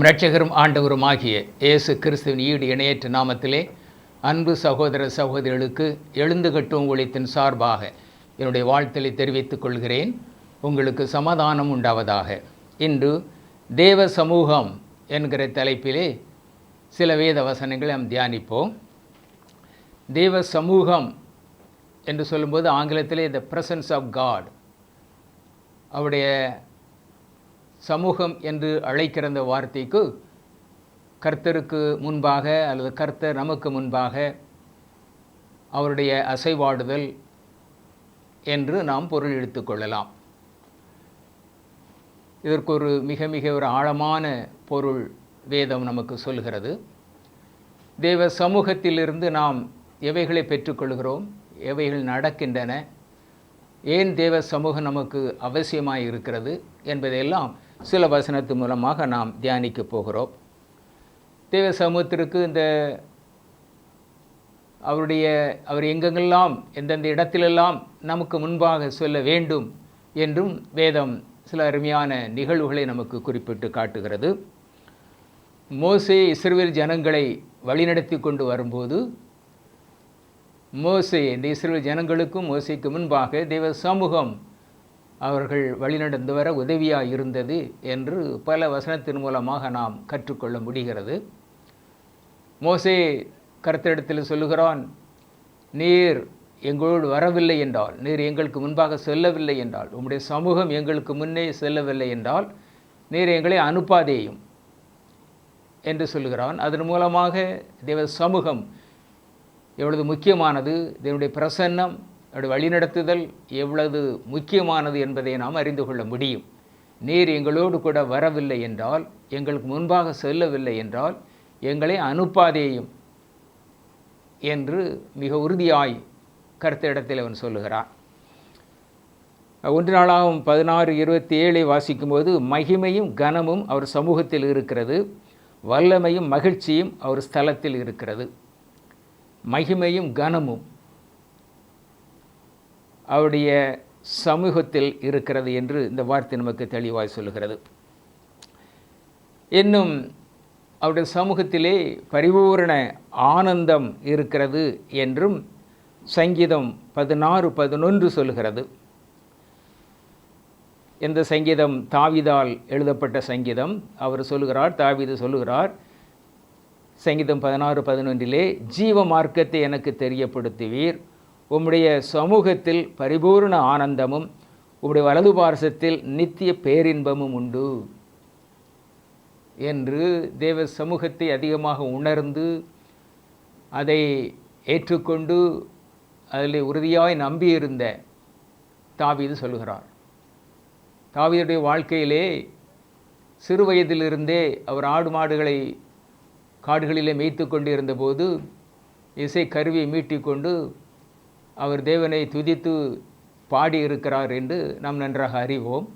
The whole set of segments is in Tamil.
இரட்சகரும் ஆண்டவருமாகிய இயேசு கிறிஸ்துவின் ஈடு இணையற்ற நாமத்திலே அன்பு சகோதர சகோதரிகளுக்கு எழுந்து கட்டும் ஊழியத்தின் சார்பாக என்னுடைய வாழ்த்தலை தெரிவித்துக் கொள்கிறேன். உங்களுக்கு சமாதானம் உண்டாவதாக. இன்று தேவ சமூகம் என்கிற தலைப்பிலே சில வேத வசனங்களை நாம் தியானிப்போம். தேவ சமூகம் என்று சொல்லும்போது ஆங்கிலத்திலே த பிரசன்ஸ் ஆஃப் காட், அவருடைய சமூகம் என்று அழைக்கிற அந்த வார்த்தைக்கு கர்த்தருக்கு முன்பாக அல்லது கர்த்தர் நமக்கு முன்பாக அவருடைய அசைவாடுதல் என்று நாம் பொருள் எடுத்துக்கொள்ளலாம். இதற்கு ஒரு மிக ஒரு ஆழமான பொருள் வேதம் நமக்கு சொல்கிறது. தேவ சமூகத்திலிருந்து நாம் எவைகளை பெற்றுக்கொள்கிறோம், எவைகள் நடக்கின்றன, ஏன் தேவ சமூகம் நமக்கு அவசியமாக இருக்கிறது என்பதையெல்லாம் சில வசனத்து மூலமாக நாம் தியானிக்க போகிறோம். தேவ சமூகத்திற்கு அவர் எங்கெங்கெல்லாம் எந்தெந்த இடத்திலெல்லாம் நமக்கு முன்பாக சொல்ல வேண்டும் என்றும் வேதம் சில அருமையான நிகழ்வுகளை நமக்கு குறிப்பிட்டு காட்டுகிறது. மோசே இஸ்ரவேல் ஜனங்களை வழிநடத்தி கொண்டு வரும்போது மோசே இந்த இஸ்ரவேல் ஜனங்களுக்கும் மோசேக்கு முன்பாக தேவ சமூகம் அவர்கள் வழிநடந்து வர உதவியாக இருந்தது என்று பல வசனத்தின் மூலமாக நாம் கற்றுக்கொள்ள முடிகிறது. மோசே கர்த்தரிடத்தில் சொல்லுகிறான், நீர் எங்களோடு வரவில்லை என்றால், நீர் எங்களுக்கு முன்பாக செல்லவில்லை என்றால், உம்முடைய சமூகம் எங்களுக்கு முன்னே செல்லவில்லை என்றால் நீர் எங்களை அனுப்பாதேயும் என்று சொல்லுகிறான். அதன் மூலமாக தேவ சமூகம் எவ்வளவு முக்கியமானது, தேவனுடைய பிரசன்னம், அவருடைய வழிநடத்துதல் எவ்வளவு முக்கியமானது என்பதை நாம் அறிந்து கொள்ள முடியும். நீர் எங்களோடு கூட வரவில்லை என்றால், எங்களுக்கு முன்பாக செல்லவில்லை என்றால் எங்களை அனுப்பாதேயும் என்று மிக உறுதியாய் கர்த்தரிடத்தில் அவன் சொல்லுகிறான். 1 நாளாகவும் 16:27 வாசிக்கும்போது, மகிமையும் கனமும் அவர் சமூகத்தில் இருக்கிறது, வல்லமையும் மகிழ்ச்சியும் அவர் ஸ்தலத்தில் இருக்கிறது. மகிமையும் கனமும் அவருடைய சமூகத்தில் இருக்கிறது என்று இந்த வார்த்தை நமக்கு தெளிவாய் சொல்லுகிறது. இன்னும் அவருடைய சமூகத்திலே பரிபூரண ஆனந்தம் இருக்கிறது என்றும் சங்கீதம் 16:11 சொல்லுகிறது. இந்த சங்கீதம் தாவீதால் எழுதப்பட்ட சங்கீதம். தாவீது சொல்லுகிறார் சங்கீதம் 16:11, ஜீவ மார்க்கத்தை எனக்கு தெரியப்படுத்துவீர், உம்முடைய சமூகத்தில் பரிபூர்ண ஆனந்தமும் உம்முடைய வலது பார்சத்தில் நித்திய பேரின்பமும் உண்டு என்று தேவ சமூகத்தை அதிகமாக உணர்ந்து அதை ஏற்றுக்கொண்டு அதில் உறுதியாய் நம்பியிருந்த தாவீது சொல்லுகிறார். தாவீதுடைய வாழ்க்கையிலே சிறு வயதிலிருந்தே அவர் ஆடு மாடுகளை காடுகளிலே மேய்த்து கொண்டு இருந்தபோது இசை கருவியை மீட்டிக்கொண்டு அவர் தேவனை துதித்து பாடியிருக்கிறார் என்று நாம் நன்றாக அறிவோம்.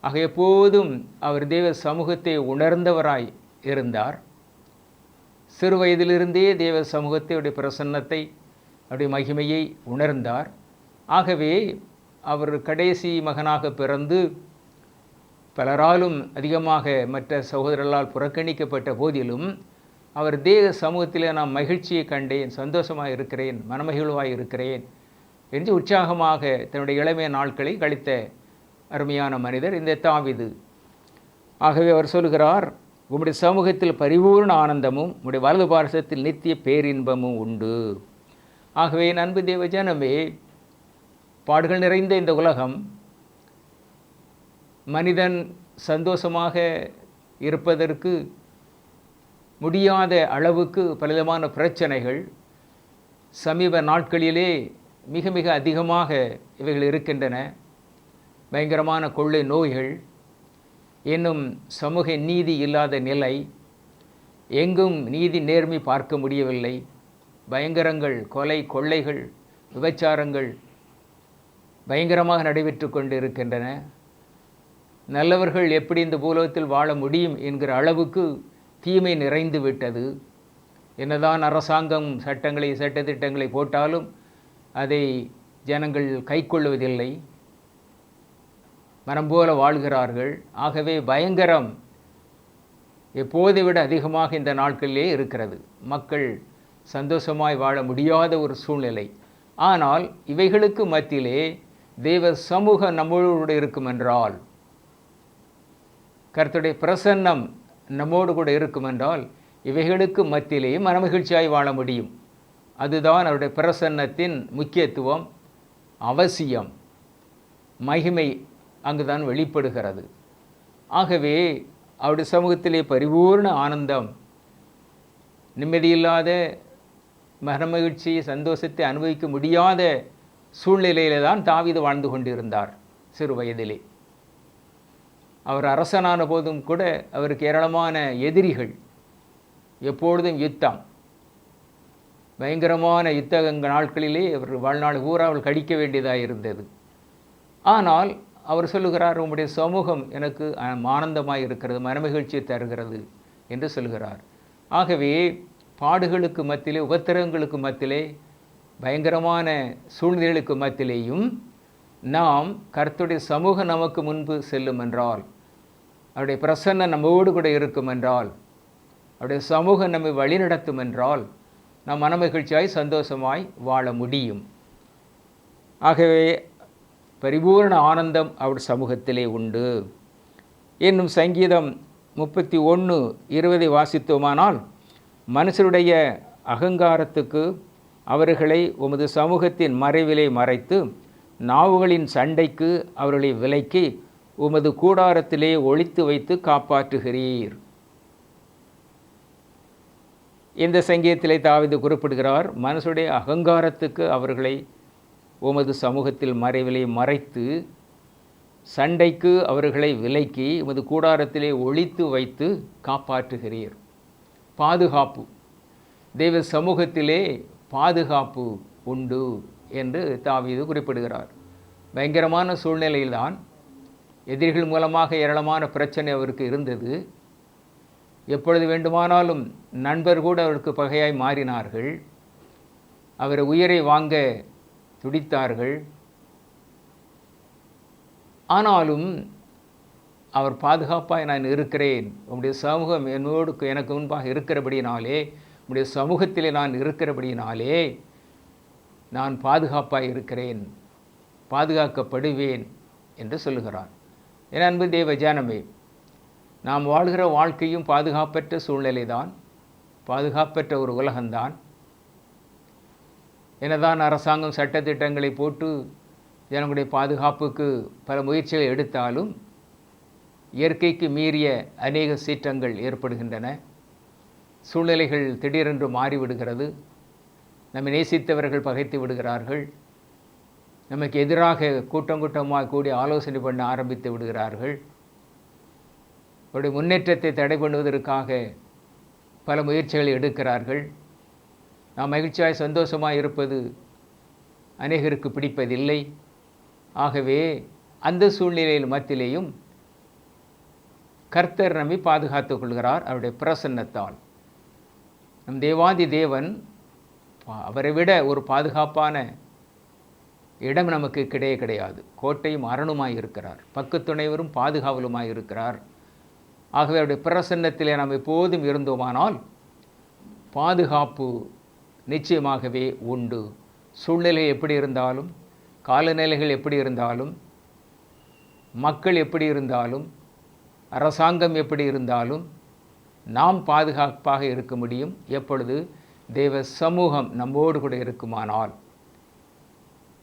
ஆக எப்போதும் அவர் தேவ சமூகத்தை உணர்ந்தவராய் இருந்தார். சிறு வயதிலிருந்தே தேவ சமூகத்தை, அவருடைய பிரசன்னத்தை, அவருடைய மகிமையை உணர்ந்தார். ஆகவே அவர் கடைசி மகனாக பிறந்து பலராலும் அதிகமாக மற்ற சகோதரர்களால் புறக்கணிக்கப்பட்ட போதிலும் அவர் தேவ சமூகத்தில் நான் மகிழ்ச்சியை கண்டேன், சந்தோஷமாக இருக்கிறேன், மனமகிழ்வாக இருக்கிறேன் என்று உற்சாகமாக தன்னுடைய இளமைய நாட்களை கழித்த அருமையான மனிதர் இந்த தாவீது. ஆகவே அவர் சொல்கிறார், உம்முடைய சமூகத்தில் பரிபூர்ண ஆனந்தமும் உம்முடைய வலது பார்சத்தில் நித்திய பேரின்பமும் உண்டு. ஆகவே அன்பு தேவ ஜனமே, பாடுகள் நிறைந்த இந்த உலகம், மனிதன் சந்தோஷமாக இருப்பதற்கு முடியாத அளவுக்கு பலவிதமான பிரச்சனைகள் சமீப நாட்களிலே மிக அதிகமாக இவைகள் இருக்கின்றன. பயங்கரமான கொள்ளை நோய்கள், இன்னும் சமூக நீதி இல்லாத நிலை, எங்கும் நீதி நேர்மை பார்க்க முடியவில்லை, பயங்கரங்கள், கொலை கொள்ளைகள், விபச்சாரங்கள் பயங்கரமாக நடைபெற்று கொண்டு இருக்கின்றன. நல்லவர்கள் எப்படி இந்த பூலோகத்தில் வாழ முடியும் என்கிற அளவுக்கு தீமை நிறைந்து விட்டது. என்னதான் அரசாங்கம் சட்டத்திட்டங்களை போட்டாலும் அதை ஜனங்கள் கைக்கொள்வதில்லை. மனம் போல வாழ்கிறார்கள். ஆகவே பயங்கரம் எப்போதை விட அதிகமாக இந்த நாட்களிலே இருக்கிறது. மக்கள் சந்தோஷமாய் வாழ முடியாத ஒரு சூழ்நிலை. ஆனால் இவைகளுக்கு மத்தியிலே தேவ சமூகம் நம்மோடு கூட இருக்கும் என்றால், கர்த்தருடைய பிரசன்னம் நம்மோடு கூட இருக்கும் என்றால், இவைகளுக்கு மத்தியிலே மனமகிழ்ச்சியாய் வாழ முடியும். அதுதான் அவருடைய பிரசன்னத்தின் முக்கியத்துவம், அவசியம், மகிமை அங்குதான் வெளிப்படுகிறது. ஆகவே அவருடைய சமூகத்திலே பரிபூர்ண ஆனந்தம், நிம்மதியில்லாத மனமகிழ்ச்சி, சந்தோஷத்தை அனுபவிக்க முடியாத சூழ்நிலையிலே தான் தாவீது வாழ்ந்து கொண்டிருந்தார் சிறு வயதிலே. அவர் அரசனான போதும் கூட அவருக்கு ஏராளமான எதிரிகள், எப்பொழுதும் யுத்தம், பயங்கரமான யுத்த நாட்களிலே அவர் வாழ்நாள் பூரா அவள் கடிக்க வேண்டியதாக இருந்தது. ஆனால் அவர் சொல்லுகிறார், உம்முடைய சமூகம் எனக்கு ஆனந்தமாக இருக்கிறது, மனமகிழ்ச்சியை தருகிறது என்று சொல்கிறார். ஆகவே பாடுகளுக்கு மத்தியிலே, உபத்திரவங்களுக்கு மத்தியிலே, பயங்கரமான சூழ்நிலைகளுக்கு மத்தியிலேயும் நாம் கர்த்தருடைய சமூகம் நமக்கு முன்பு செல்லும் என்றால், அவருடைய பிரசன்னம் நம்மோடு கூட இருக்கும் என்றால், அவருடைய சமூகம் நம்மை வழிநடத்தும் என்றால், நாம் மனமகிழ்ச்சியாய் சந்தோஷமாய் வாழ முடியும். ஆகவே பரிபூர்ண ஆனந்தம் அவருடைய சமூகத்திலே உண்டு. இன்னும் சங்கீதம் 31:20 வாசித்தோமானால், மனுஷருடைய அகங்காரத்துக்கு அவர்களை உமது சமூகத்தின் மறைவிலே மறைத்து, நாவுகளின் சண்டைக்கு அவர்களை விலக்கி உமது கூடாரத்திலே ஒளித்து வைத்து காப்பாற்றுகிறீர். இந்த சங்கீதத்திலே தாவீது குறிப்பிடுகிறார், மனுஷருடைய அகங்காரத்துக்கு அவர்களை உமது சமூகத்தில் மறைவிலே மறைத்து, சண்டைக்கு அவர்களை விலக்கி உமது கூடாரத்திலே ஒளித்து வைத்து காப்பாற்றுகிறீர். பாதுகாப்பு, தெய்வ சமூகத்திலே பாதுகாப்பு உண்டு என்று தாவீது குறிப்பிடுகிறார். பயங்கரமான சூழ்நிலையில்தான், எதிரிகள் மூலமாக ஏராளமான பிரச்சனை அவருக்கு இருந்தது. எப்பொழுது வேண்டுமானாலும் நண்பர் கூட அவருக்கு பகையாய் மாறினார்கள். அவரை உயிரை வாங்க துடித்தார்கள். ஆனாலும் அவர் பாதுகாப்பாக நான் இருக்கிறேன், உம்முடைய சமூகம் என்னோடு எனக்கு முன்பாக இருக்கிறபடினாலே, உம்முடைய சமூகத்திலே நான் இருக்கிறபடினாலே நான் பாதுகாப்பாக இருக்கிறேன், பாதுகாக்கப்படுவேன் என்று சொல்லுகிறார். என் அன்பு தேவ ஜனமே, நாம் வாழ்கிற வாழ்க்கையும் பாதுகாப்பற்ற சூழ்நிலை தான், பாதுகாப்பற்ற ஒரு உலகம்தான். என்னதான் அரசாங்கம் சட்டத்திட்டங்களை போட்டு ஜனங்களுடைய பாதுகாப்புக்கு பல முயற்சிகளை எடுத்தாலும், இயற்கைக்கு மீறிய அநேக சீற்றங்கள் ஏற்படுகின்றன. சூழ்நிலைகள் திடீரென்று மாறிவிடுகிறது. நம்மை நேசித்தவர்கள் பகைத்து விடுகிறார்கள். நமக்கு எதிராக கூட்டம் கூட்டமாக கூடி ஆலோசனை பண்ண ஆரம்பித்து விடுகிறார்கள். அவருடைய முன்னேற்றத்தை தடை பண்ணுவதற்காக பல முயற்சிகளை எடுக்கிறார்கள். நாம் மகிழ்ச்சியாய் சந்தோஷமாக இருப்பது அநேகருக்கு பிடிப்பதில்லை. ஆகவே அந்த சூழ்நிலையில் மத்தியிலேயும் கர்த்தர் நம்மை பாதுகாத்துக் கொள்கிறார் அவருடைய பிரசன்னத்தால். நம் தேவாதி தேவன் அவரை விட ஒரு பாதுகாப்பான இடம் நமக்கு கிடையாது. கோட்டையும் அரணுமாய் இருக்கிறார், பக்கத்துணைவரும் பாதுகாவலுமாய் இருக்கிறார். ஆகவே அவருடைய பிரசன்னத்திலே நாம் எப்போதும் இருந்தோமானால் பாதுகாப்பு நிச்சயமாகவே உண்டு. சூழ்நிலை எப்படி இருந்தாலும், காலநிலைகள் எப்படி இருந்தாலும், மக்கள் எப்படி இருந்தாலும், அரசாங்கம் எப்படி இருந்தாலும் நாம் பாதுகாப்பாக இருக்க முடியும். எப்பொழுது தேவ சமூகம் நம்மோடு கூட இருக்குமானால்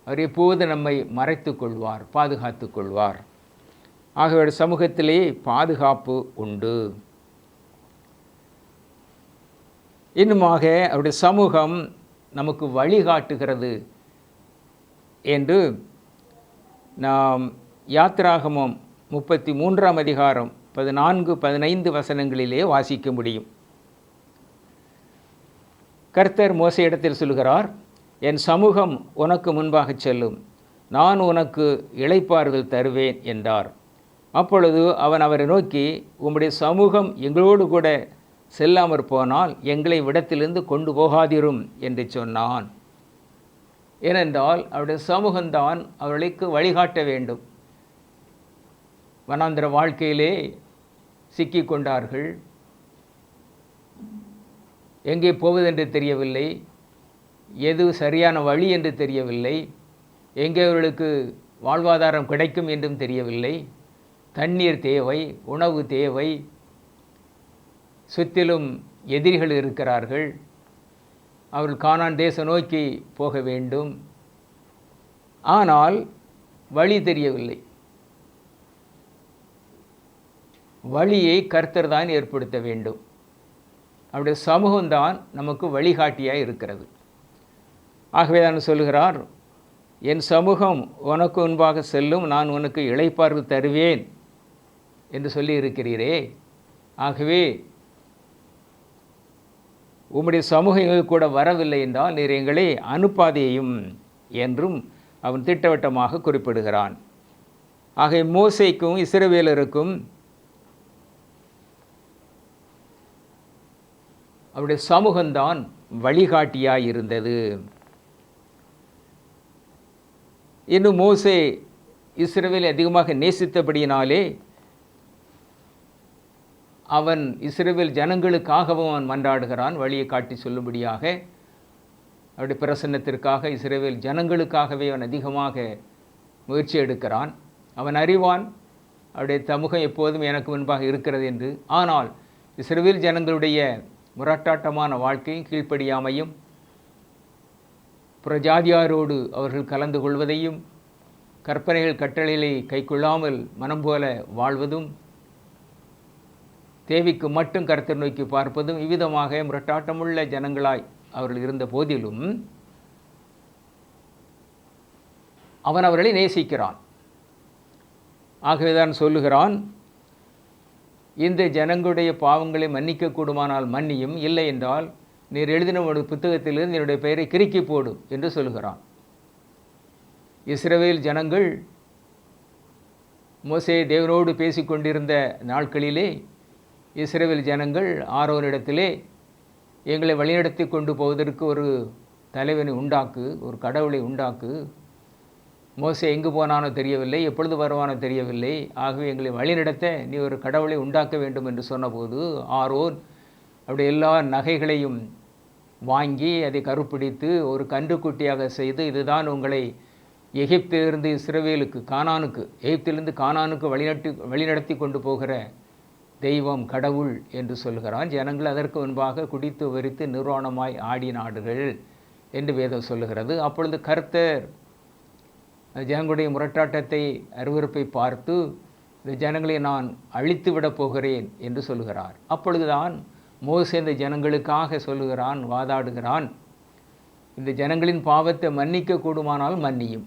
அவர் எப்போது நம்மை மறைத்து கொள்வார், பாதுகாத்து கொள்வார். ஆகவே சமூகத்திலே பாதுகாப்பு உண்டு. இன்னுமாக அவருடைய சமூகம் நமக்கு வழிகாட்டுகிறது என்று நாம் யாத்திராகமம் 33ஆம் அதிகாரம் 14-15 வசனங்களிலே வாசிக்க முடியும். கர்த்தர் மோசேயிடத்தில் சொல்கிறார், என் சமூகம் உனக்கு முன்பாக செல்லும், நான் உனக்கு இளைப்பாறுதல் தருவேன் என்றார். அப்பொழுது அவன் அவரை நோக்கி, உம்முடைய சமூகம் எங்களோடு கூட செல்லாமற் போனால் எங்களை விடத்திலிருந்து கொண்டு போகாதிரும் என்று சொன்னான். ஏனென்றால் அவருடைய சமூகம்தான் அவர்களுக்கு வழிகாட்ட வேண்டும். வனாந்திர வாழ்க்கையிலே சிக்கி கொண்டார்கள், எங்கே போவதென்று தெரியவில்லை, எது சரியான வழி என்று தெரியவில்லை, எங்கே அவர்களுக்கு வாழ்வாதாரம் கிடைக்கும் என்றும் தெரியவில்லை. தண்ணீர் தேவை, உணவு தேவை, சுற்றிலும் எதிரிகள் இருக்கிறார்கள், அவர்கள் கானான் தேசம் நோக்கி போக வேண்டும். ஆனால் வழி தெரியவில்லை. வழியை கர்த்தர் தான் ஏற்படுத்த வேண்டும். அவருடைய சமூகம்தான் நமக்கு வழிகாட்டியாக இருக்கிறது. ஆகவே தான் சொல்கிறார், என் சமூகம் உனக்கு முன்பாக செல்லும், நான் உனக்கு இளைப்பாறுதல் தருவேன் என்று சொல்லி இருக்கிறீரே. ஆகவே உம்முடைய சமூகம் எங்களுக்கு கூட வரவில்லை என்றால் நீர் எங்களை அனுப்பாதேயும் என்றும் அவன் திட்டவட்டமாக குறிப்பிடுகிறான். ஆகவே மோசேக்கும் இஸ்ரவேலருக்கும் அவருடைய சமூகம்தான் வழிகாட்டியாய் இருந்தது. இன்னும் மோசே இஸ்ரவேலை அதிகமாக நேசித்தபடியினாலே அவன் இஸ்ரவேல் ஜனங்களுக்காகவும் அவன் மன்றாடுகிறான், வழியை காட்டி சொல்லும்படியாக. அவருடைய பிரசன்னத்திற்காக இஸ்ரவேல் ஜனங்களுக்காகவே அவன் அதிகமாக முயற்சி எடுக்கிறான். அவன் அறிவான் அவருடைய சமூகம் எப்போதும் எனக்கு முன்பாக இருக்கிறது என்று. ஆனால் இஸ்ரவேல் ஜனங்களுடைய முரட்டாட்டமான வாழ்க்கையும் கீழ்ப்படியாமையும், புறஜாதியாரோடு அவர்கள் கலந்து கொள்வதையும், கற்பனைகள் கட்டளைகளை கைக்கொள்ளாமல் மனம் போல வாழ்வதும், தேவிக்கு மட்டும் கர்த்தர் நோக்கி பார்ப்பதும், இவ்விதமாக முரட்டாட்டமுள்ள ஜனங்களாய் அவர்கள் இருந்த போதிலும் அவன் அவர்களை நேசிக்கிறான். ஆகவேதான் சொல்லுகிறான், இந்த ஜனங்களுடைய பாவங்களை மன்னிக்க கூடுமானால் மன்னியும், இல்லை என்றால் நீர் எழுதின ஒரு புத்தகத்திலிருந்து என்னுடைய பெயரை கிறுக்கி போடும் என்று சொல்கிறான். இஸ்ரவேல் ஜனங்கள் மோசே தேவனோடு பேசிக்கொண்டிருந்த நாட்களிலே இஸ்ரவேல் ஜனங்கள் ஆரோனிடத்திலே எங்களை வழிநடத்தி கொண்டு போவதற்கு ஒரு தலைவனை உண்டாக்கு, ஒரு கடவுளை உண்டாக்கு, மோசே எங்கு போனானோ தெரியவில்லை, எப்பொழுது வருவானோ தெரியவில்லை, ஆகவே எங்களை வழிநடத்த நீ ஒரு கடவுளை உண்டாக்க வேண்டும் என்று சொன்னபோது ஆரோன் அவருடைய எல்லா நகைகளையும் வாங்கி அதை கருப்பிடித்து ஒரு கன்றுக்குட்டியாக செய்து, இதுதான் உங்களை எகிப்திலிருந்து இஸ்ரவேலுக்கு எகிப்திலிருந்து கானானுக்கு வழிநடத்தி கொண்டு போகிற தெய்வம், கடவுள் என்று சொல்கிறான். ஜனங்கள் அதற்கு முன்பாக குடித்து வெறித்து நிர்வாணமாய் ஆடினார்கள் என்று வேதம் சொல்லுகிறது. அப்பொழுது கர்த்தர் ஜனங்களுடைய முரட்டாட்டத்தை, அருவருப்பை பார்த்து இந்த ஜனங்களை நான் அழித்து விடப் போகிறேன் என்று சொல்லுகிறார். அப்பொழுதுதான் மோசே இந்த ஜனங்களுக்காக சொல்லுகிறான், வாதாடுகிறான், இந்த ஜனங்களின் பாவத்தை மன்னிக்க கூடுமானால் மன்னியும்,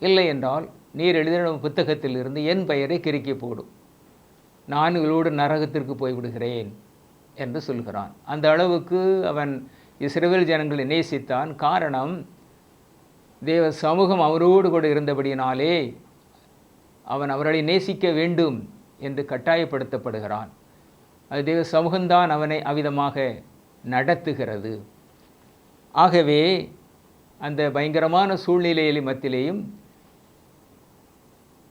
இல்லை என்றால் நீர் எழுதின புத்தகத்திலிருந்து என் பெயரை கிறுக்கி போடும், நான் இவளோடு நரகத்திற்கு போய்விடுகிறேன் என்று சொல்கிறான். அந்த அளவுக்கு அவன் இஸ்ரவேல் ஜனங்களை நேசித்தான். காரணம், தேவ சமூகம் அவரோடு கூட இருந்தபடியினாலே அவன் அவர்களை நேசிக்க வேண்டும் என்று கட்டாயப்படுத்தப்படுகிறான். அது தேவ சமூகம்தான் அவனை அவ்விதமாக நடத்துகிறது. ஆகவே அந்த பயங்கரமான சூழ்நிலையில மத்தியிலேயும்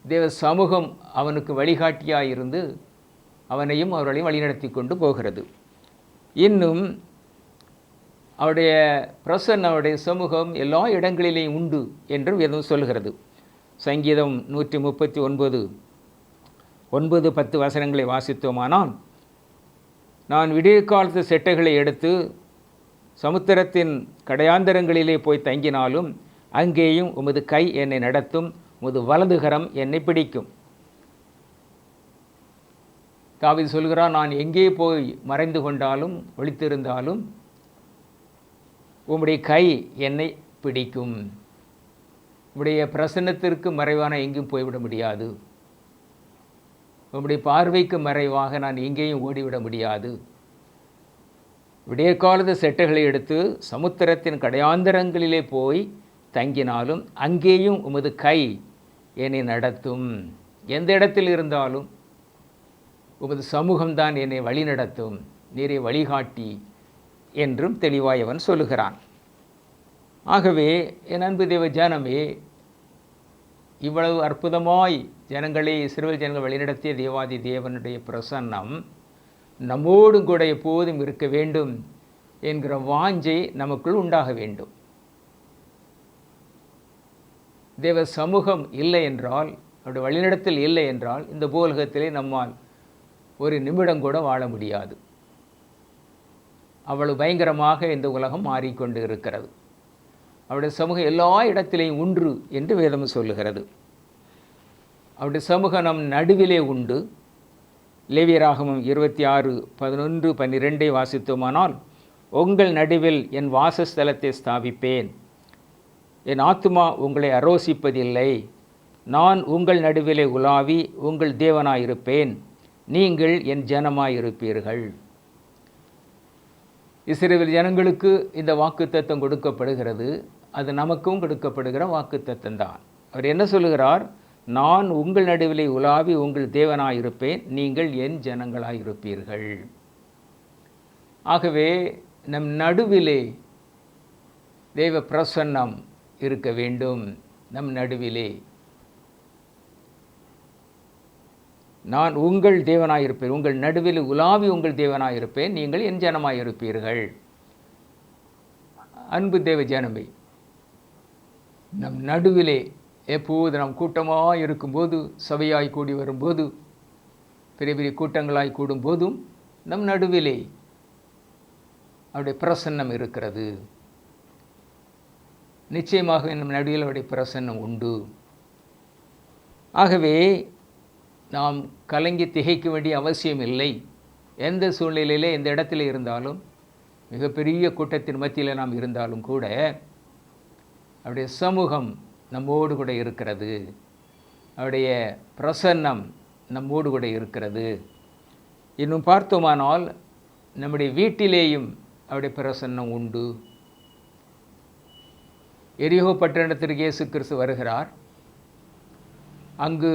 தேவ சமூகம் அவனுக்கு வழிகாட்டியாயிருந்து அவனையும் அவர்களையும் வழிநடத்தி கொண்டு போகிறது. இன்னும் அவருடைய பிரசன்னம், அவருடைய சமூகம் எல்லா இடங்களிலேயும் உண்டு என்று வேதம் சொல்கிறது. சங்கீதம் 139 9-10 வசனங்களை வாசித்தோமானால், நான் விடிய காலத்து செட்டைகளை எடுத்து சமுத்திரத்தின் கடையாந்தரங்களிலே போய் தங்கினாலும் அங்கேயும் உமது கை என்னை நடத்தும், உமது வலதுகரம் என்னை பிடிக்கும். தாவீது சொல்கிறான், நான் எங்கே போய் மறைந்து கொண்டாலும் ஒளித்திருந்தாலும் உம்முடைய கை என்னை பிடிக்கும். உம்முடைய பிரசன்னத்திற்கு மறைவான எங்கேயும் போய்விட முடியாது, உம்முடைய பார்வைக்கு மறைவாக நான் எங்கேயும் ஓடிவிட முடியாது. விடிய காலத்து செட்டைகளை எடுத்து சமுத்திரத்தின் கடையாந்தரங்களிலே போய் தங்கினாலும் அங்கேயும் உமது கை என்னை நடத்தும். எந்த இடத்தில் இருந்தாலும் உமது சமூகம்தான் என்னை வழி நடத்தும், நீரை வழிகாட்டி என்றும் தெளிவாய் அவன் சொல்லுகிறான். ஆகவே என் அன்பு தேவ ஜனமே, இவ்வளவு அற்புதமாய் ஜனங்களை, இஸ்ரவேல் ஜனங்கள் வழிநடத்திய தேவாதி தேவனுடைய பிரசன்னம் நம்மோடும் கூட எப்போதும் இருக்க வேண்டும் என்கிற வாஞ்சை நமக்குள் உண்டாக வேண்டும். தேவ சமூகம் இல்லை என்றால், அவருடைய வழிநடத்தல் இல்லை என்றால், இந்த பூலகத்திலே நம்மால் ஒரு நிமிடம் கூட வாழ முடியாது. அவ்வளவு பயங்கரமாக இந்த உலகம் மாறிக்கொண்டு இருக்கிறது. அவருடைய சமூகம் எல்லா இடத்திலேயும் உண்டு என்று வேதம் சொல்லுகிறது. அவருடைய சமூகம் நம் நடுவிலே உண்டு. லேவியராகமம் 26:11-12 வாசித்தோமானால், உங்கள் நடுவில் என் வாசஸ்தலத்தை ஸ்தாபிப்பேன், என் ஆத்துமா உங்களை அரோசிப்பதில்லை, நான் உங்கள் நடுவிலே உலாவி உங்கள் தேவனாயிருப்பேன், நீங்கள் என் ஜனமாயிருப்பீர்கள். இஸ்ரவேல் ஜனங்களுக்கு இந்த வாக்குத்தத்தம் கொடுக்கப்படுகிறது. அது நமக்கும் கொடுக்கப்படுகிற வாக்குத்தத்தம் தான். அவர் என்ன சொல்லுகிறார்? நான் உங்கள் நடுவிலே உலாவி உங்கள் தேவனாயிருப்பேன், நீங்கள் என் ஜனங்களாயிருப்பீர்கள். ஆகவே நம் நடுவிலே தேவ பிரசன்னம் இருக்க வேண்டும். நம் நடுவிலே நான் உங்கள் தேவனாயிருப்பேன், உங்கள் நடுவில் உலாவி உங்கள் தேவனாயிருப்பேன், நீங்கள் என் ஜனமாயிருப்பீர்கள். அன்பு தேவ ஜனமே, நம் நடுவிலே எப்போது நாம் கூட்டமாக இருக்கும்போது, சபையாய் கூடி வரும்போது, பெரிய பெரிய கூட்டங்களாய் கூடும் போதும் நம் நடுவிலே அவருடைய பிரசன்னம் இருக்கிறது. நிச்சயமாக நம் நடுவில் அவருடைய பிரசன்னம் உண்டு. ஆகவே நாம் கலங்கி திகைக்க வேண்டிய அவசியம் இல்லை. எந்த சூழ்நிலையிலே எந்த இடத்துல இருந்தாலும், மிகப்பெரிய கூட்டத்தின் மத்தியில் நாம் இருந்தாலும் கூட அவருடைய சமூகம் நம்மோடு கூட இருக்கிறது. அவருடைய பிரசன்னம் நம்மோடு கூட இருக்கிறது. இன்னும் பார்த்தோமானால் நம்முடைய வீட்டிலேயும் அவருடைய பிரசன்னம் உண்டு. எரிகோ பட்டணத்திற்கு இயேசு கிறிஸ்து வருகிறார். அங்கு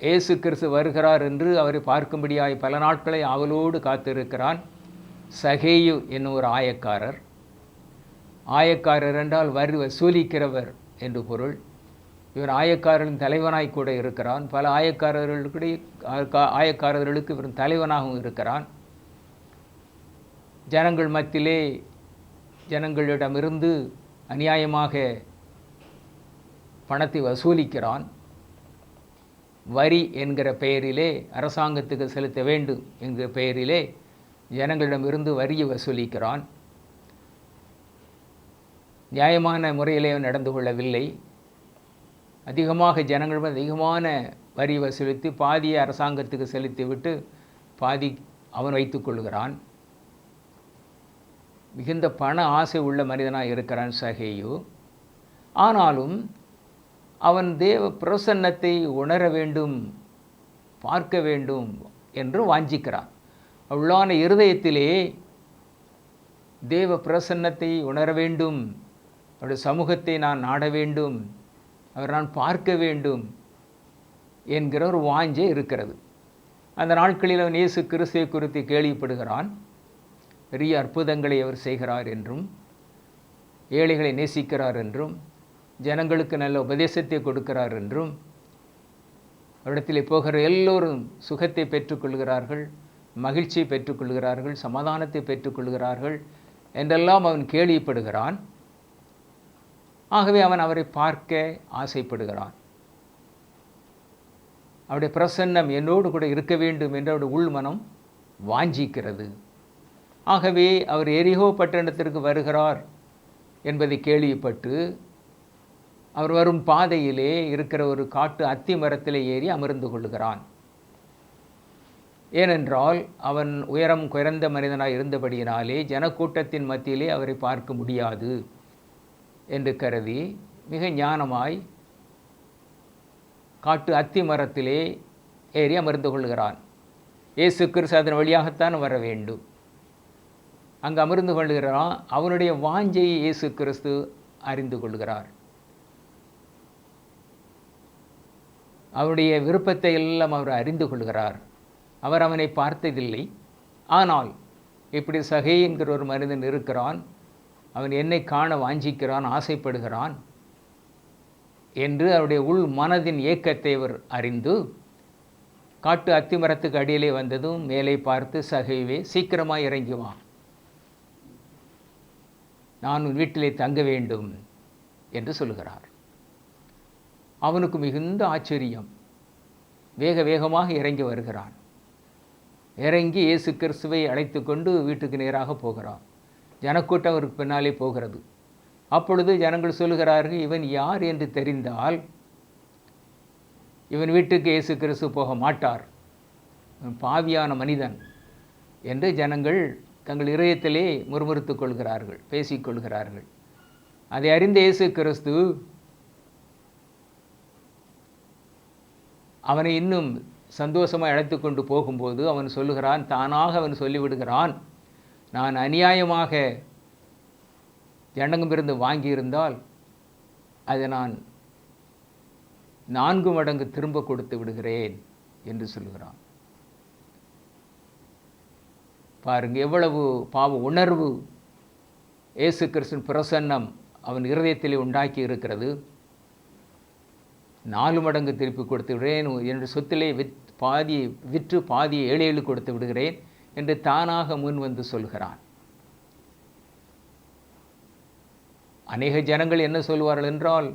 இயேசு கிறிஸ்து வருகிறார் என்று அவரை பார்க்கும்படியாய் பல நாட்களை ஆவலோடு காத்திருக்கிறான் சகேயு என்னும் ஒரு ஆயக்காரர். ஆயக்காரர் என்றால் வரி வசூலிக்கிறவர் என்று பொருள். இவர் ஆயக்காரர்களின் தலைவனாய் கூட இருக்கிறான். பல ஆயக்காரர்களுக்கு இவர் தலைவனாகவும் இருக்கிறான். ஜனங்கள் மத்தியிலே ஜனங்களிடமிருந்து அநியாயமாக பணத்தை வசூலிக்கிறான். வரி என்கிற பெயரிலே, அரசாங்கத்துக்கு செலுத்த வேண்டும் என்கிற பெயரிலே ஜனங்களிடமிருந்து வரியை வசூலிக்கிறான். நியாயமான முறையிலே நடந்து கொள்ளவில்லை. அதிகமான வரி வசூலித்து பாதியை அரசாங்கத்துக்கு செலுத்திவிட்டு பாதி அவன் வைத்துக் கொள்கிறான். மிகுந்த பண ஆசை உள்ள மனிதனாக இருக்கிறான் சகேயு. ஆனாலும் அவன் தேவ பிரசன்னத்தை உணர வேண்டும், பார்க்க வேண்டும் என்று வாஞ்சிக்கிறான். உள்ளான இருதயத்திலே தேவ பிரசன்னத்தை உணர வேண்டும், அவருடைய சமூகத்தை நான் நாட வேண்டும், அவர் நான் பார்க்க வேண்டும் என்கிற ஒரு வாஞ்சை இருக்கிறது. அந்த நாட்களில் அவன் இயேசு கிறிஸ்துவை குறித்து கேள்விப்படுகிறான். பெரிய அற்புதங்களை அவர் செய்கிறார் என்றும், ஏழைகளை நேசிக்கிறார் என்றும், ஜனங்களுக்கு நல்ல உபதேசத்தை கொடுக்கிறார் என்றும், அவரிடத்தில் போகிற எல்லோரும் சுகத்தை பெற்றுக்கொள்கிறார்கள், மகிழ்ச்சியை பெற்றுக்கொள்கிறார்கள், சமாதானத்தை பெற்றுக்கொள்கிறார்கள் என்றெல்லாம் அவன் கேள்விப்படுகிறான். ஆகவே அவன் அவரை பார்க்க ஆசைப்படுகிறான். அவருடைய பிரசன்னம் என்னோடு கூட இருக்க வேண்டும் என்று அவருடைய உள்மனம் வாஞ்சிக்கிறது. ஆகவே அவர் எரிகோ பட்டணத்திற்கு வருகிறார் என்பதை கேள்விப்பட்டு அவர் வரும் பாதையிலே இருக்கிற ஒரு காட்டு அத்தி மரத்திலே ஏறி அமர்ந்து கொள்கிறான். ஏனென்றால் அவன் உயரம் குறைந்த மனிதனாக இருந்தபடியினாலே ஜனக்கூட்டத்தின் மத்தியிலே அவரை பார்க்க முடியாது என்று கருதி மிக ஞானமாய் காட்டு அத்தி மரத்திலே ஏறி அமர்ந்து கொள்கிறான். இயேசு கிறிஸ்து அதன் வழியாகத்தான் வர வேண்டும். அங்கு அமர்ந்து கொள்கிறான். அவனுடைய வாஞ்சையை இயேசு கிறிஸ்து அறிந்து கொள்கிறார். அவருடைய விருப்பத்தை எல்லாம் அவர் அறிந்து கொள்கிறார். அவர் அவனை பார்த்ததில்லை. ஆனால் இப்படி சகே என்கிற ஒரு மனிதன் இருக்கிறான், அவன் என்னை காண வாஞ்சிக்கிறான், ஆசைப்படுகிறான் என்று அவருடைய உள் மனதின் ஏக்கத்தை அவர் அறிந்து காட்டு அத்திமரத்துக்கு அடியிலே வந்ததும் மேலே பார்த்து, சகைவே சீக்கிரமாக இறங்கி வா, நான் உன் வீட்டிலே தங்க வேண்டும் என்று சொல்லுகிறார். அவனுக்கு மிகுந்த ஆச்சரியம். வேக வேகமாக இறங்கி வருகிறான். இறங்கி இயேசு கிறிஸ்துவை அழைத்து கொண்டு வீட்டுக்கு நேராக போகிறான். ஜனக்கூட்டம் அவருக்கு பின்னாலே போகிறது. அப்பொழுது ஜனங்கள் சொல்லுகிறார்கள், இவன் யார் என்று தெரிந்தால் இவன் வீட்டுக்கு இயேசு கிறிஸ்து போக மாட்டார், பாவியான மனிதன் என்று ஜனங்கள் தங்கள் இதயத்திலே முறுமுறுத்துக் கொள்கிறார்கள், பேசிக்கொள்கிறார்கள். அதை அறிந்த இயேசு கிறிஸ்து அவனை இன்னும் சந்தோஷமாக அழைத்து கொண்டு போகும்போது அவன் சொல்லுகிறான், தானாக அவன் சொல்லிவிடுகிறான், நான் அநியாயமாக ஜனங்கமிருந்து வாங்கியிருந்தால் அதை நான் 4 மடங்கு திரும்ப கொடுத்து விடுகிறேன் என்று சொல்லுகிறான். பாருங்க, எவ்வளவு பாவ உணர்வு இயேசு கிறிஸ்துவின் பிரசன்னம் அவன் இருதயத்திலே உண்டாக்கி இருக்கிறது. 4 மடங்கு திருப்பி கொடுத்து விடுகிறேன், என்னுடைய சொத்திலே விற்று பாதியை ஏழை கொடுத்து விடுகிறேன் என்று தானாக முன் வந்து சொல்கிறான். அநேக ஜனங்கள் என்ன சொல்வார்கள் என்றால்,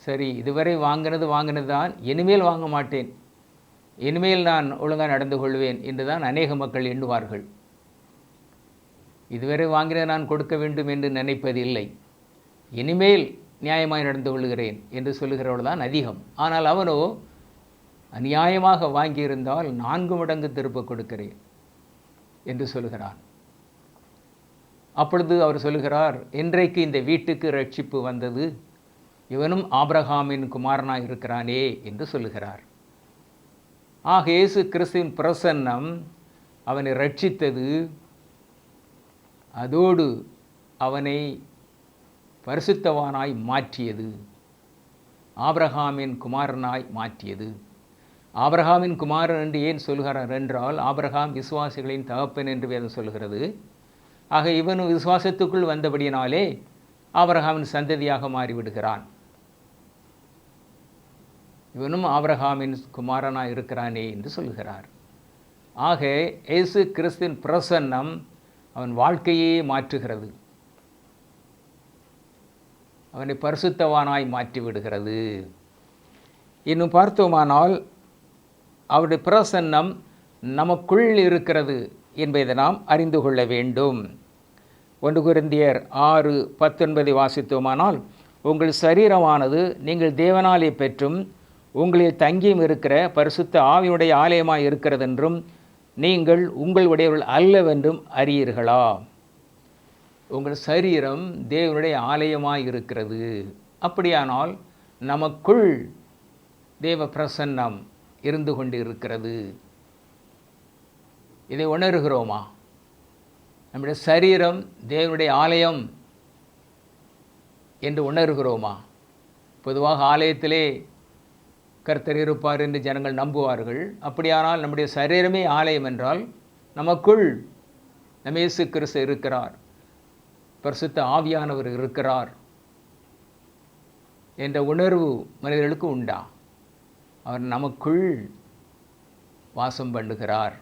சரி இதுவரை வாங்கினது தான், இனிமேல் வாங்க மாட்டேன், இனிமேல் நான் ஒழுங்காக நடந்து கொள்வேன் என்று தான் அநேக மக்கள் எண்ணுவார்கள். இதுவரை வாங்கினதை நான் கொடுக்க வேண்டும் என்று நினைப்பதில்லை, இனிமேல் நியாயமாய் நடந்து கொள்கிறேன் என்று சொல்லுகிறவர்கள் தான் அதிகம். ஆனால் அவனோ அநியாயமாக வாங்கியிருந்தால் 4 மடங்கு திரும்ப கொடுக்கிறேன் என்று சொல்லுகிறான். அப்பொழுது அவர் சொல்லுகிறார், இன்றைக்கு இந்த வீட்டுக்கு ரட்சிப்பு வந்தது, இவனும் ஆபிரகாமின் குமாரனாய் இருக்கிறானே என்று சொல்லுகிறார். ஆக இயேசு கிறிஸ்துவின் பிரசன்னம் அவனை ரட்சித்தது, அதோடு அவனை பரிசுத்தவானாய் மாற்றியது, ஆபிரகாமின் குமாரனாய் மாற்றியது. ஆபிரகாமின் குமாரன் என்று ஏன் சொல்கிறார் என்றால், ஆபிரகாம் விசுவாசிகளின் தகப்பன் என்று வேதம் சொல்கிறது. ஆக இவனும் விசுவாசத்துக்குள் வந்தபடியினாலே ஆபிரகாமின் சந்ததியாக மாறிவிடுகிறான். இவனும் ஆபிரகாமின் குமாரனாய் இருக்கிறானே என்று சொல்கிறார். ஆக இயேசு கிறிஸ்துவின் பிரசன்னம் அவன் வாழ்க்கையே மாற்றுகிறது, அவனை பரிசுத்தவானாய் மாற்றிவிடுகிறது. இன்னும் பார்த்தோமானால் அவருடைய பிரசன்னம் நமக்குள் இருக்கிறது என்பதை நாம் அறிந்து கொள்ள வேண்டும். 1 கொரிந்தியர் 6:19 வாசித்தோமானால், உங்கள் சரீரமானது நீங்கள் தேவனாலே பெற்றும் உங்களில் தங்கியும் இருக்கிற பரிசுத்த ஆவியுடைய ஆலயமாய் இருக்கிறதென்றும் நீங்கள் உங்களுடையவர்கள் அல்லவென்றும் அறியீர்களா? உங்கள் சரீரம் தேவனுடைய ஆலயமாய் இருக்கிறது. அப்படியானால் நமக்குள் தேவ பிரசன்னம் இருந்து கொண்டு இருக்கிறது. இதை உணர்கிறோமா? நம்முடைய சரீரம் தேவனுடைய ஆலயம் என்று உணர்கிறோமா? பொதுவாக ஆலயத்திலே கர்த்தர் இருப்பார் என்று ஜனங்கள் நம்புவார்கள். அப்படியானால் நம்முடைய சரீரமே ஆலயம் என்றால் நமக்குள் நம்ம இயேசு கிறிஸ்து இருக்கிறார், பரிசுத்த ஆவியானவர் இருக்கிறார் என்ற உணர்வு மனிதர்களுக்கு உண்டா? அவர் நமக்குள் வாசம் பண்ணுகிறார்,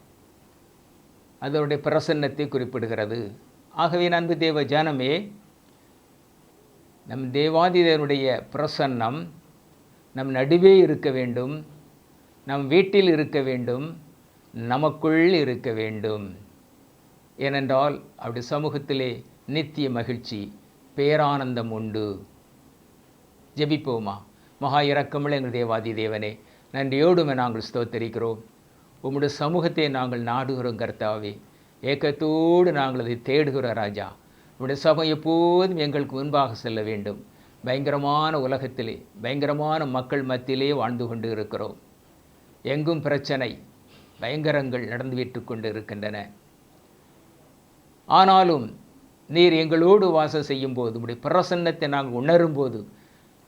அதனுடைய பிரசன்னத்தை குறிப்பிடுகிறது. ஆகவே அன்பு தேவ ஜனமே, நம் தேவாதிதேவனுடைய பிரசன்னம் நம் நடுவே இருக்க வேண்டும், நம் வீட்டில் இருக்க வேண்டும், நமக்குள் இருக்க வேண்டும். ஏனென்றால் அப்படி சமூகத்திலே நித்திய மகிழ்ச்சி, பேரானந்தம் உண்டு. ஜெபிப்போமா? மகா இரக்கமுள்ள எங்கள் தேவாதி தேவனே, நன்றியோடுமே நாங்கள் ஸ்தோத்தரிக்கிறோம். உம்முடைய சமூகத்தை நாங்கள் நாடுகிறோம் கர்த்தாவே, ஏக்கத்தோடு நாங்கள் அதை தேடுகிறோம் ராஜா. உம்முடைய சமூகம் எப்போதும் எங்களுக்கு முன்பாக செல்ல வேண்டும். பயங்கரமான உலகத்திலே, பயங்கரமான மக்கள் மத்தியிலே வாழ்ந்து கொண்டு இருக்கிறோம். எங்கும் பிரச்சனை, பயங்கரங்கள் நடந்துவிட்டு கொண்டு இருக்கின்றன. ஆனாலும் நீர் எங்களோடு வாசம் செய்யும் போது, உம்முடைய பிரசன்னத்தை நாங்கள் உணரும் போது,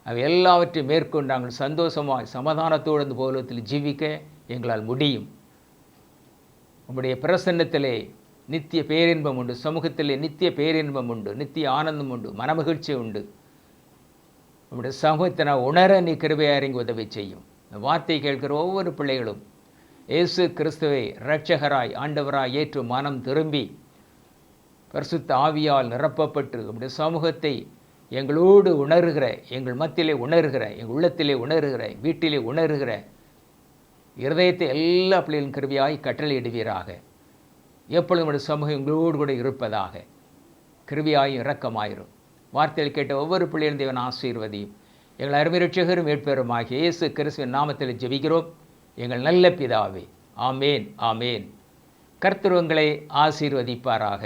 அவை எல்லாவற்றையும் மேற்கொண்டு நாங்கள் சந்தோஷமாய் சமாதானத்தோடு அந்த போலத்தில் ஜீவிக்க எங்களால் முடியும். உம்முடைய பிரசன்னத்திலே நித்திய பேரின்பம் உண்டு, சமூகத்திலே நித்திய பேரின்பம் உண்டு, நித்திய ஆனந்தம் உண்டு, மனமகிழ்ச்சி உண்டு. உம்முடைய சமூகத்தை நான் உணர நீ கிருபையாக இறங்கி உதவி செய்யும். இந்த வார்த்தை கேட்கிற ஒவ்வொரு பிள்ளைகளும் இயேசு கிறிஸ்துவை இரட்சகராய் ஆண்டவராய் ஏற்று மனம் திரும்பி பரிசுத்த ஆவியால் நிரப்பப்பட்டு உம்முடைய சமூகத்தை எங்களோடு உணர்கிற, எங்கள் மத்தியிலே உணர்கிற, எங்கள் உள்ளத்திலே உணர்கிற, வீட்டிலே உணர்கிற இருதயத்தை எல்லா பிள்ளைகளின் கிருபையாய் கட்டளையிடுவீராக. எப்பொழுதும் உடைய சமூகம் எங்களோடு கூட இருப்பதாக. கிருபையாயும் இரக்கமாயிரும். வார்த்தையில் கேட்ட ஒவ்வொரு பிள்ளைகளும் தேவன் ஆசீர்வதியும். எங்கள் அருமை இரட்சகரும் மீட்பெருமாகிய இயேசு கிறிஸ்துவின் நாமத்தில் ஜெபிக்கிறோம் எங்கள் நல்ல பிதாவே. ஆமேன், ஆமேன். கர்த்தர் உங்களை ஆசீர்வதிப்பாராக.